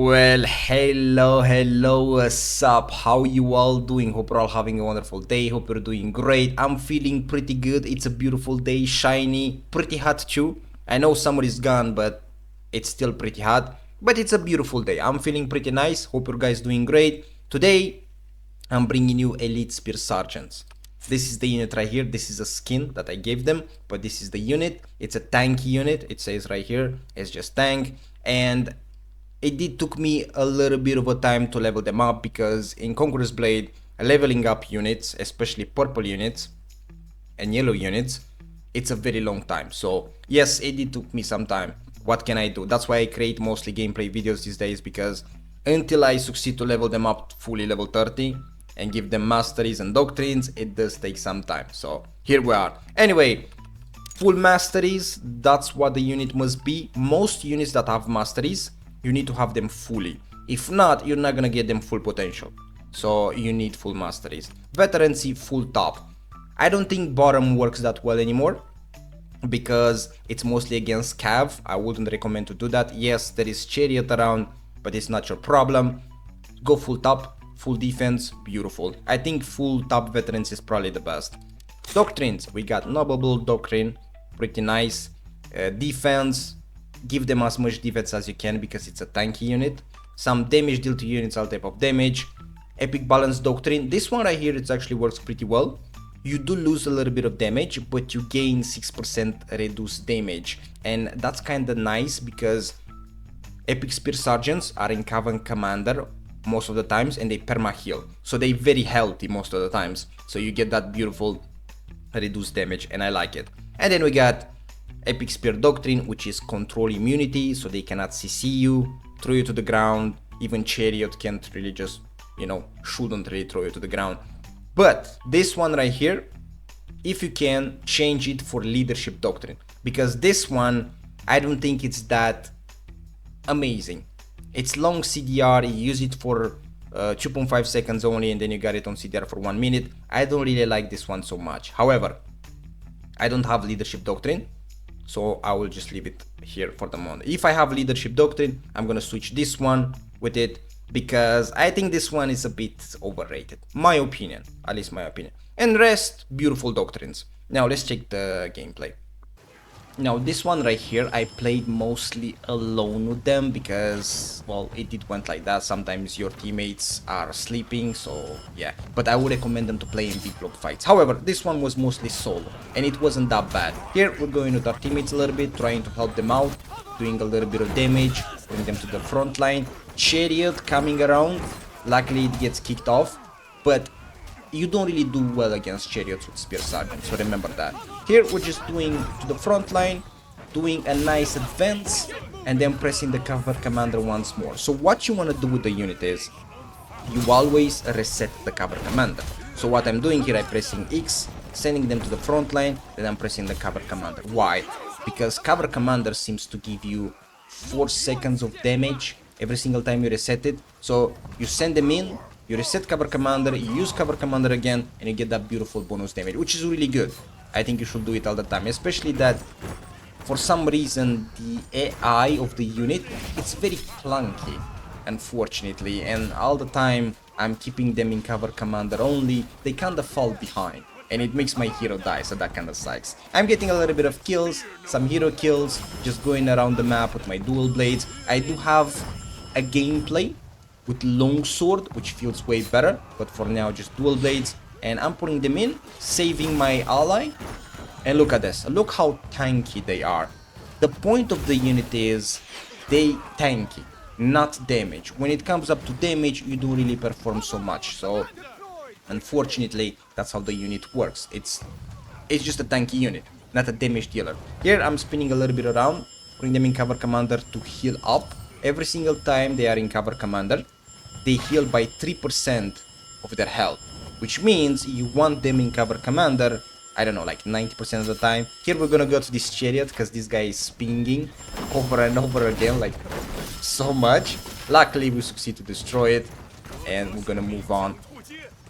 Well, hello, what's up? How you all doing? Hope you're all having a wonderful day. Hope you're doing great. I'm feeling pretty good. It's a beautiful day, shiny, pretty hot too. I know summer is gone, but it's still pretty hot. But it's a beautiful day. I'm feeling pretty nice. Hope you guys doing great. Today, I'm bringing you Elite Spear Sergeants. This is the unit right here. This is a skin that I gave them, but this is the unit. It's a tanky unit. It says right here, it's just tank. And it did took me a little bit of a time to level them up because in Conqueror's Blade, leveling up units, especially purple units and yellow units, it's a very long time. So yes, it did took me some time. What can I do? That's why I create mostly gameplay videos these days, because until I succeed to level them up to fully level 30 and give them masteries and doctrines, it does take some time. So here we are. Anyway, full masteries, that's what the unit must be. Most units that have masteries, you need to have them fully. If not, you're not gonna get them full potential. So you need full masteries. Veterancy, full top. I don't think bottom works that well anymore because it's mostly against cav. I wouldn't recommend to do that. Yes, there is chariot around, but it's not your problem. Go full top, full defense, beautiful. I think full top veterans is probably the best. Doctrines, we got Noble Doctrine, pretty nice. Defense, give them as much defense as you can because it's a tanky unit. Some damage deal to units, all type of damage. Epic Balance Doctrine, this one right here, it actually works pretty well. You do lose a little bit of damage, but you gain 6% reduced damage, and that's kinda nice because Epic Spear Sergeants are in Cavern Commander most of the times and they perma heal, so they're very healthy most of the times, so you get that beautiful reduced damage and I like it. And then we got Epic Spear Doctrine, which is control immunity, so they cannot CC you, throw you to the ground. Even Chariot can't really just, shouldn't really throw you to the ground. But this one right here, if you can, change it for Leadership Doctrine, because this one, I don't think it's that amazing. It's long CDR, you use it for 2.5 seconds only, and then you got it on CDR for 1 minute. I don't really like this one so much. However, I don't have Leadership Doctrine, so I will just leave it here for the moment. If I have Leadership Doctrine, I'm gonna switch this one with it because I think this one is a bit overrated. My opinion, at least my opinion. And rest, beautiful doctrines. Now let's check the gameplay. Now this one right here, I played mostly alone with them because, well, it went like that. Sometimes your teammates are sleeping, so yeah. But I would recommend them to play in big block fights. However, this one was mostly solo, and it wasn't that bad. Here we're going with our teammates a little bit, trying to help them out, doing a little bit of damage, bring them to the front line. Chariot coming around, luckily it gets kicked off, but you don't really do well against chariots with Spear Sergeant, so remember that. Here we're just doing to the front line, doing a nice advance, and then pressing the cover commander once more. So what you want to do with the unit is, you always reset the cover commander. So what I'm doing here, I'm pressing X, sending them to the front line, then I'm pressing the cover commander. Why? Because cover commander seems to give you 4 seconds of damage every single time you reset it. So you send them in, you reset cover commander, you use cover commander again, and you get that beautiful bonus damage, which is really good. I think you should do it all the time, especially that for some reason the AI of the unit, it's very clunky, unfortunately, and all the time I'm keeping them in cover commander only, they kinda fall behind, and it makes my hero die, so that kinda sucks. I'm getting a little bit of kills, some hero kills, just going around the map with my dual blades. I do have a gameplay with Longsword, which feels way better, but for now just dual blades, and I'm putting them in, saving my ally, and look at this, look how tanky they are. The point of the unit is they tanky, not damage. When it comes up to damage, you don't really perform so much, so unfortunately that's how the unit works. It's just a tanky unit, not a damage dealer. Here I'm spinning a little bit around, putting them in cover commander to heal up. Every single time they are in cover commander, they heal by 3% of their health, which means you want them in cover commander, I don't know, like 90% of the time. Here we're gonna go to this chariot because this guy is pinging over and over again, like so much. Luckily we succeed to destroy it, and we're gonna move on.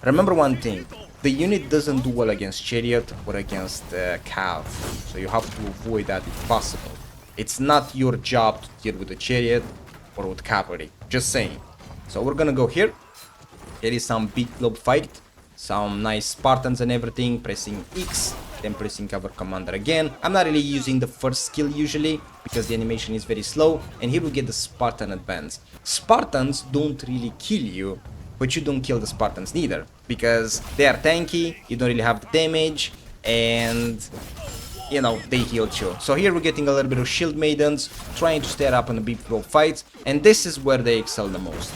Remember one thing, the unit doesn't do well against chariot or against cav, so you have to avoid that if possible. It's not your job to deal with the chariot or with cavalry. Just saying. So we're gonna go here. There is some big globe fight, some nice Spartans and everything, pressing X, then pressing cover commander again. I'm not really using the first skill usually, because the animation is very slow, and here we get the Spartan advance. Spartans don't really kill you, but you don't kill the Spartans neither, because they are tanky, you don't really have the damage, and you know, they healed you. So here we're getting a little bit of shield maidens, trying to stay up on the big globe fights, and this is where they excel the most.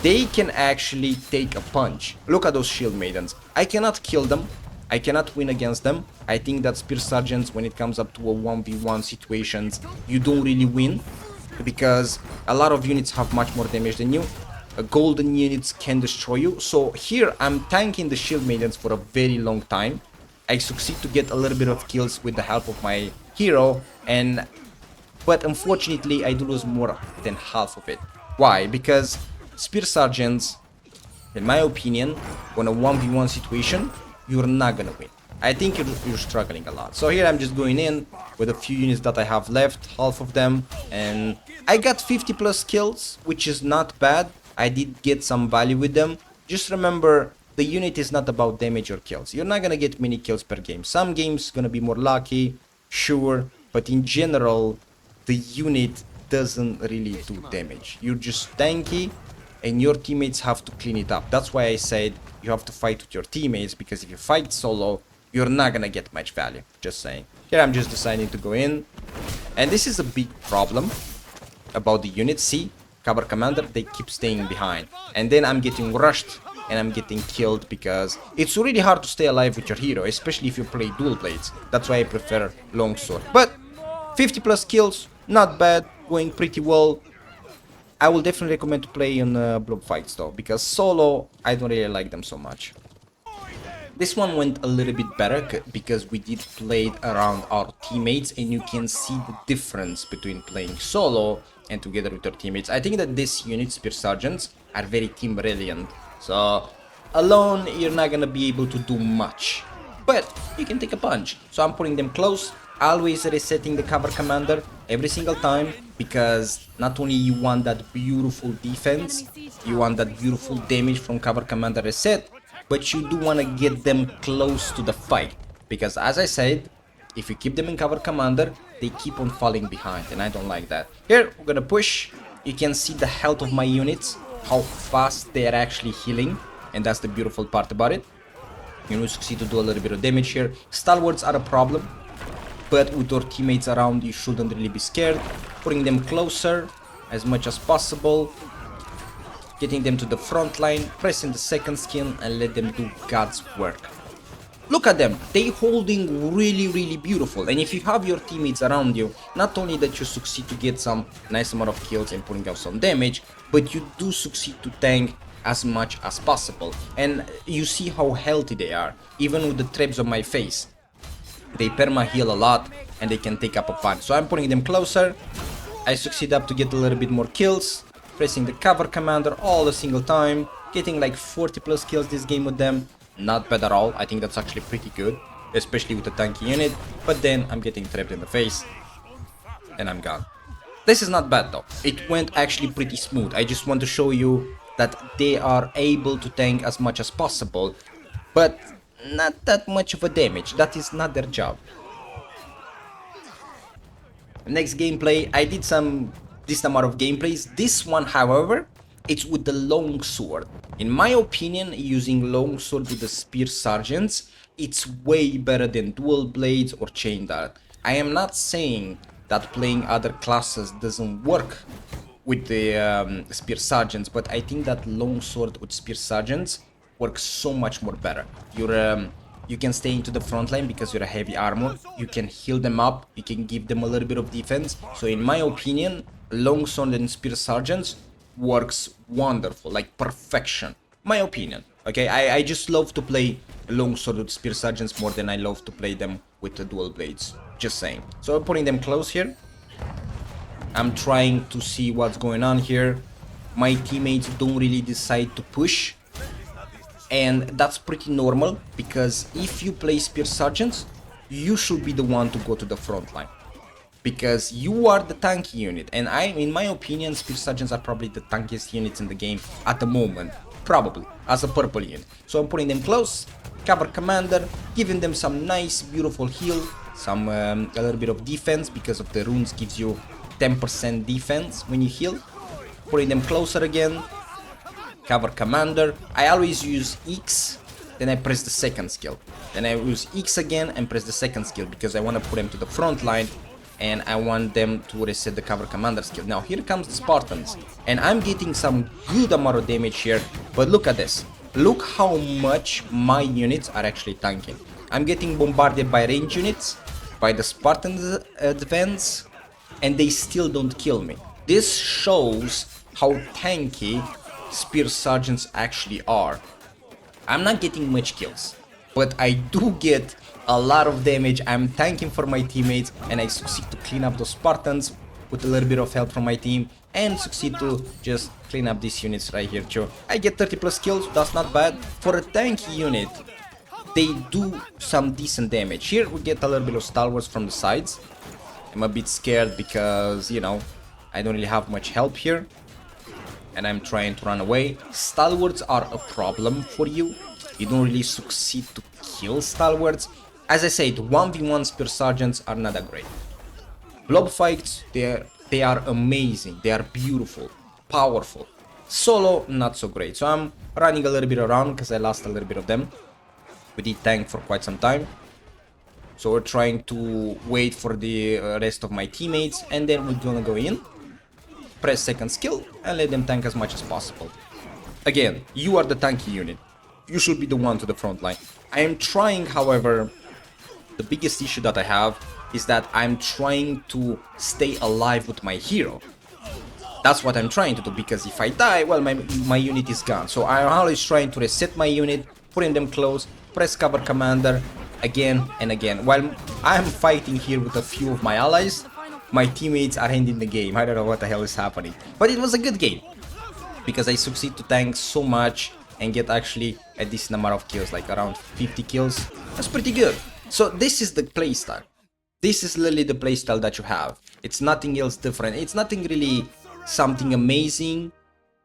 They can actually take a punch. Look at those shield maidens. I cannot kill them. I cannot win against them. I think that spear sergeants, when it comes up to a 1v1 situations, you don't really win, because a lot of units have much more damage than you. Golden units can destroy you. So here I'm tanking the shield maidens for a very long time. I succeed to get a little bit of kills with the help of my hero, but unfortunately I do lose more than half of it. Why? Because spear sergeants, in my opinion, on a 1v1 situation, you're not gonna win. I think you're struggling a lot. So here I'm just going in with a few units that I have left, half of them, and I got 50 plus kills, which is not bad. I did get some value with them. Just remember, the unit is not about damage or kills. You're not gonna get many kills per game. Some games gonna be more lucky, sure, but in general, the unit doesn't really do damage. You're just tanky, and your teammates have to clean it up. That's why I said you have to fight with your teammates, because if you fight solo, you're not gonna get much value. Just saying. Here I'm just deciding to go in, and this is a big problem about the units. See, cover commander, they keep staying behind, and then I'm getting rushed and I'm getting killed, because it's really hard to stay alive with your hero, especially if you play dual blades. That's why I prefer longsword. But 50 plus kills, not bad, going pretty well. I will definitely recommend to play on blob fights though, because solo I don't really like them so much. This one went a little bit better because we did play it around our teammates, and you can see the difference between playing solo and together with your teammates. I think that this unit, spear sergeants, are very team reliant. So alone you're not gonna be able to do much, but you can take a punch. So I'm putting them close, always resetting the cover commander every single time, because not only you want that beautiful defense, you want that beautiful damage from cover commander reset, but you do want to get them close to the fight, because as I said, if you keep them in cover commander, they keep on falling behind, and I don't like that. Here we're gonna push. You can see the health of my units, how fast they are actually healing, and that's the beautiful part about it. You will succeed to do a little bit of damage here. Stalwarts are a problem, but with your teammates around, you shouldn't really be scared. Putting them closer as much as possible, getting them to the front line, pressing the second skill, and let them do God's work. Look at them, they holding really beautiful. And if you have your teammates around you, not only that you succeed to get some nice amount of kills and putting out some damage, but you do succeed to tank as much as possible. And you see how healthy they are, even with the traps on my face. They perma heal a lot, and they can take up a punch. So I'm putting them closer. I succeed up to get a little bit more kills, pressing the cover commander all the single time, getting like 40 plus kills this game with them. Not bad at all. I think that's actually pretty good, especially with the tanky unit. But then I'm getting trapped in the face, and I'm gone. This is not bad though. It went actually pretty smooth. I just want to show you that they are able to tank as much as possible, but not that much of a damage. That is not their job. Next gameplay, I did this amount of gameplays. This one, however, it's with the longsword. In my opinion, using longsword with the spear sergeants, it's way better than dual blades or chain dart. I am not saying that playing other classes doesn't work with the spear sergeants, but I think that longsword with spear sergeants works so much more better. You can stay into the front line because you're a heavy armor. You can heal them up. You can give them a little bit of defense. So in my opinion, longsword and spear sergeants works wonderful, like perfection. My opinion. Okay, I just love to play longsword with spear sergeants more than I love to play them with the dual blades. Just saying. So I'm putting them close here. I'm trying to see what's going on here. My teammates don't really decide to push, and that's pretty normal, because if you play spear sergeants, you should be the one to go to the front line, because you are the tanky unit, and in my opinion, Spear Sergeants are probably the tankiest units in the game at the moment, probably, as a purple unit. So I'm putting them close, cover commander, giving them some nice, beautiful heal, some a little bit of defense, because of the runes gives you 10% defense when you heal. Putting them closer again, cover commander. I always use X, then I press the second skill. Then I use X again and press the second skill, because I want to put them to the front line and I want them to reset the cover commander skill. Now here comes the Spartans, and I'm getting some good amount of damage here, but look at this. Look how much my units are actually tanking. I'm getting bombarded by range units, by the Spartans advance, and they still don't kill me. This shows how tanky Spear Sergeants actually are. I'm not getting much kills, but I do get a lot of damage. I'm tanking for my teammates, and I succeed to clean up those Spartans with a little bit of help from my team, and succeed to just clean up these units right here too. I get 30 plus kills, that's not bad. For a tanky unit, they do some decent damage. Here we get a little bit of stalwarts from the sides. I'm a bit scared because, you know, I don't really have much help here, and I'm trying to run away. Stalwarts are a problem for you. You don't really succeed to kill stalwarts. As I said, 1v1 Spear Sergeants are not that great. Blob fights, they are amazing, they are beautiful, powerful. Solo, not so great. So I'm running a little bit around because I lost a little bit of them. We did tank for quite some time. So we're trying to wait for the rest of my teammates, and then we're gonna go in, press second skill, and let them tank as much as possible. Again, you are the tanky unit. You should be the one to the front line. I am trying, however, the biggest issue that I have is that I'm trying to stay alive with my hero. That's what I'm trying to do, because if I die, well, my unit is gone. So I'm always trying to reset my unit, putting them close, press cover commander again and again. While I'm fighting here with a few of my allies, my teammates are ending the game. I don't know what the hell is happening. But it was a good game, because I succeed to tank so much and get actually a decent amount of kills, like around 50 kills. That's pretty good. So this is the playstyle. This is literally the playstyle that you have. It's nothing else different. It's nothing really something amazing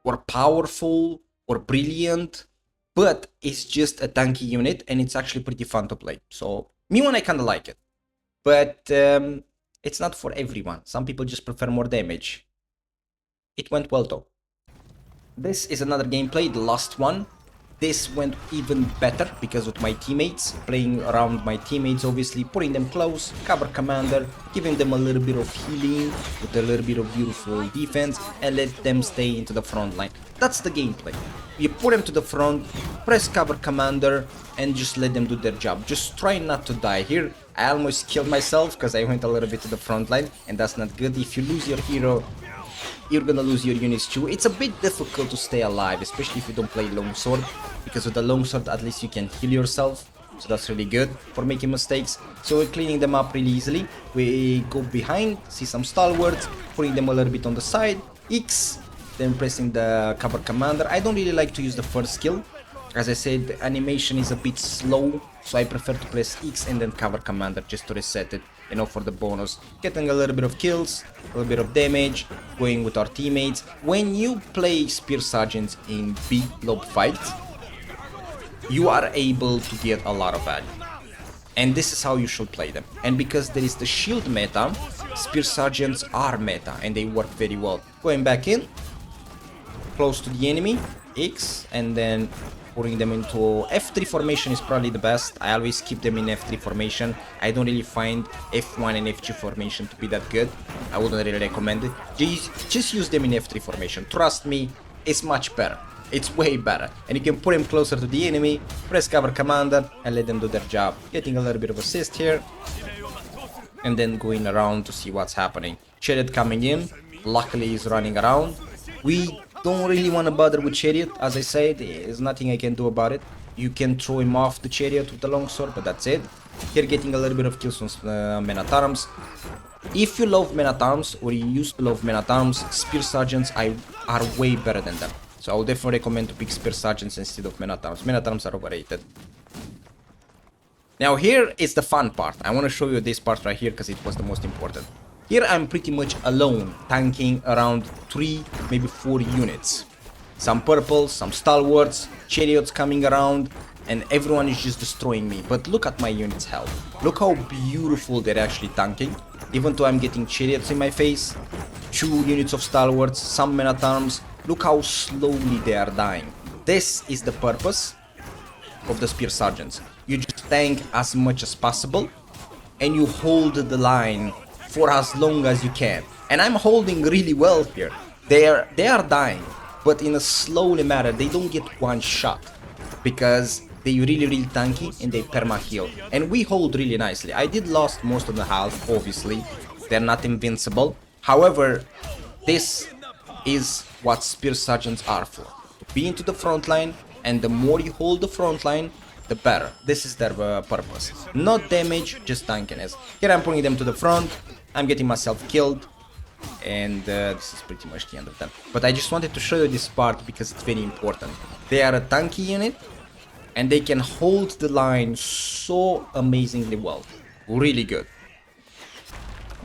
or powerful or brilliant, but it's just a tanky unit, and it's actually pretty fun to play. So me, when I kinda like it, but it's not for everyone. Some people just prefer more damage. It went well though. This is another gameplay, the last one. This went even better because with my teammates, playing around my teammates, obviously, putting them close, cover commander, giving them a little bit of healing with a little bit of beautiful defense, and let them stay into the front line. That's the gameplay. You put them to the front, press cover commander, and just let them do their job. Just try not to die. Here, I almost killed myself because I went a little bit to the front line, and that's not good. If you lose your hero, you're gonna lose your units too. It's a bit difficult to stay alive, especially if you don't play Longsword, because with the Longsword at least you can heal yourself, so that's really good for making mistakes. So we're cleaning them up really easily. We go behind, see some stalwarts, putting them a little bit on the side, X, then pressing the cover commander. I don't really like to use the first skill. As I said, the animation is a bit slow, so I prefer to press X and then cover commander just to reset it, you know, for the bonus. Getting a little bit of kills, a little bit of damage, going with our teammates. When you play Spear Sergeants in big blob fights, you are able to get a lot of value. And this is how you should play them. And because there is the shield meta, Spear Sergeants are meta, and they work very well. Going back in, close to the enemy, X, and then putting them into F3 formation is probably the best. I always keep them in F3 formation. I don't really find F1 and F2 formation to be that good. I wouldn't really recommend it. Just use them in F3 formation. Trust me, it's much better. It's way better. And you can put them closer to the enemy, press cover commander, and let them do their job. Getting a little bit of assist here, and then going around to see what's happening. Chariot coming in, luckily he's running around. We don't really want to bother with Chariot, as I said, there's nothing I can do about it. You can throw him off the Chariot with the Longsword, but that's it. Here getting a little bit of kills on Men at Arms. If you love Men at Arms, or you used to love Men at Arms, Spear Sergeants are way better than them. So I would definitely recommend to pick Spear Sergeants instead of Men at Arms. Men at Arms are overrated. Now here is the fun part. I want to show you this part right here because it was the most important. Here I'm pretty much alone, tanking around 3, maybe 4 units. Some purples, some stalwarts, chariots coming around, and everyone is just destroying me. But look at my unit's health. Look how beautiful they're actually tanking. Even though I'm getting chariots in my face, 2 units of stalwarts, some men at arms. Look how slowly they are dying. This is the purpose of the spear sergeants. You just tank as much as possible and you hold the line for as long as you can. And I'm holding really well here. They are dying, but in a slowly manner. They don't get one shot because they really tanky and they perma heal. And we hold really nicely. I did lost most of the health, obviously. They're not invincible. However, this is what spear sergeants are for. Be into the front line, and the more you hold the front line, the better. This is their purpose. Not damage, just tankiness. Here I'm putting them to the front. I'm getting myself killed. And this is pretty much the end of them. But I just wanted to show you this part because it's very important. They are a tanky unit and they can hold the line so amazingly well. Really good.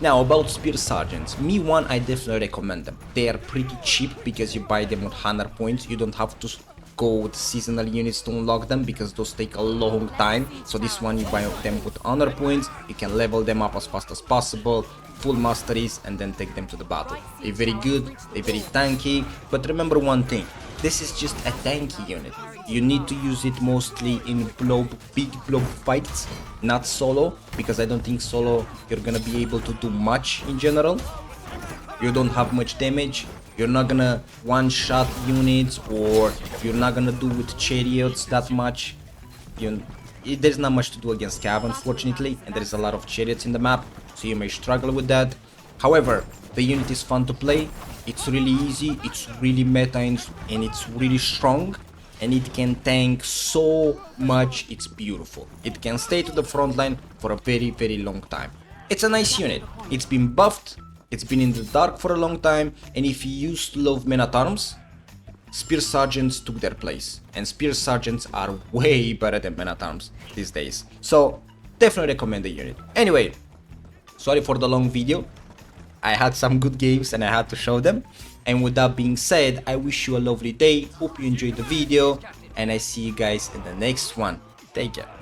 Now about spear sergeants, me one, I definitely recommend them. They are pretty cheap because you buy them with 100 points. You don't have to go with seasonal units to unlock them because those take a long time. So this one you buy them with 100 points, you can level them up as fast as possible, full masteries, and then take them to the battle. They're very good, they're very tanky, but remember one thing, this is just a tanky unit. You need to use it mostly in big blob fights, not solo, because I don't think solo you're gonna be able to do much in general. You don't have much damage, you're not gonna one-shot units, or you're not gonna do with chariots that much. There's not much to do against Cav, unfortunately, and there's a lot of chariots in the map, so you may struggle with that. However, the unit is fun to play, it's really easy, it's really meta, and it's really strong, and it can tank so much, it's beautiful. It can stay to the front line for a very long time. It's a nice unit, it's been buffed, it's been in the dark for a long time, and if you used to love men at arms, spear sergeants took their place, and spear sergeants are way better than men at arms these days. So definitely recommend the unit. Anyway, sorry for the long video. I had some good games and I had to show them. And with that being said, I wish you a lovely day. Hope you enjoyed the video, and I see you guys in the next one. Take care.